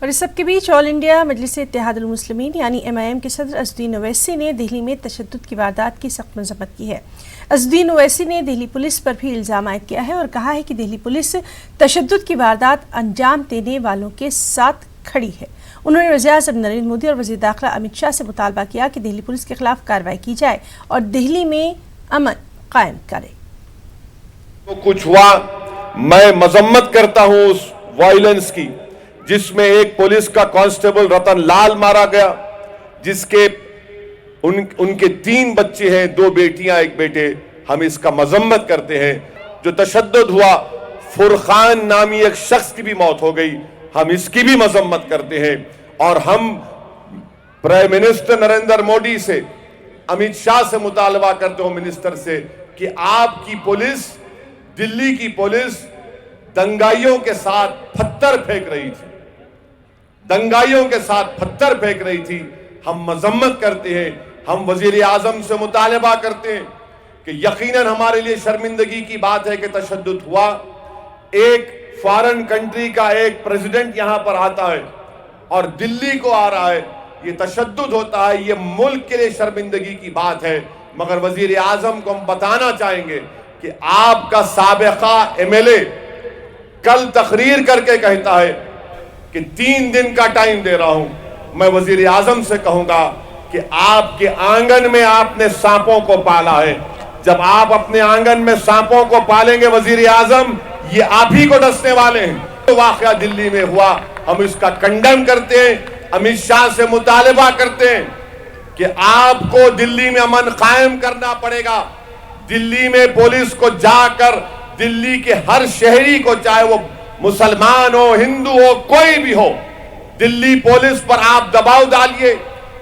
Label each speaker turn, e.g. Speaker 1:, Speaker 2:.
Speaker 1: اور اس سب کے بیچ آل انڈیا مجلس اتحاد المسلمین یعنی MIM کے صدر اسدالدین اویسی نے دہلی میں تشدد کی واردات کی سخت مذمت کی ہے۔ اسدالدین اویسی نے دہلی پولیس پر بھی الزام عائد کیا ہے اور کہا ہے کہ دہلی پولیس تشدد کی واردات انجام دینے والوں کے ساتھ کھڑی ہے۔ انہوں نے وزیر اعظم نریندر مودی اور وزیر داخلہ امت شاہ سے مطالبہ کیا کہ دہلی پولیس کے خلاف کارروائی کی جائے اور دہلی میں امن قائم کرے۔
Speaker 2: تو کچھ ہوا، میں مذمت کرتا ہوں اس وائلنس کی جس میں ایک پولیس کا کانسٹیبل رتن لال مارا گیا، جس کے ان کے 3 بچے ہیں، 2 بیٹیاں 1 بیٹے۔ ہم اس کا مذمت کرتے ہیں۔ جو تشدد ہوا، فرقان نامی ایک شخص کی بھی موت ہو گئی، ہم اس کی بھی مذمت کرتے ہیں۔ اور ہم پرائم منسٹر نریندر مودی سے، امت شاہ سے مطالبہ کرتے ہوں منسٹر سے کہ آپ کی پولیس، دلی کی پولیس دنگائیوں کے ساتھ پتھر پھینک رہی تھی، دنگائیوں کے ساتھ پتھر پھینک رہی تھی۔ ہم مذمت کرتے ہیں۔ ہم وزیر اعظم سے مطالبہ کرتے ہیں کہ یقیناً ہمارے لیے شرمندگی کی بات ہے کہ تشدد ہوا۔ ایک فارن کنٹری کا ایک پریزیڈنٹ یہاں پر آتا ہے اور دلی کو آ رہا ہے، یہ تشدد ہوتا ہے، یہ ملک کے لیے شرمندگی کی بات ہے۔ مگر وزیر اعظم کو ہم بتانا چاہیں گے کہ آپ کا سابقہ MLA کل تقریر کر کے کہتا ہے کہ 3 دن کا ٹائم دے رہا ہوں۔ میں وزیر اعظم سے کہوں گا کہ آپ کے آنگن میں آپ نے سانپوں کو پالا ہے۔ جب آپ اپنے آنگن میں سانپوں کو پالیں گے وزیر اعظم، یہ آپ ہی کو ڈسنے والے ہیں۔ جو واقعہ دلی میں ہوا، ہم اس کا کنڈم کرتے ہیں۔ امت شاہ سے مطالبہ کرتے ہیں کہ آپ کو دلی میں امن قائم کرنا پڑے گا۔ دلی میں پولیس کو جا کر دلی کے ہر شہری کو، چاہے وہ مسلمان ہو، ہندو ہو، کوئی بھی ہو، دلی پولیس پر آپ دباؤ ڈالیے۔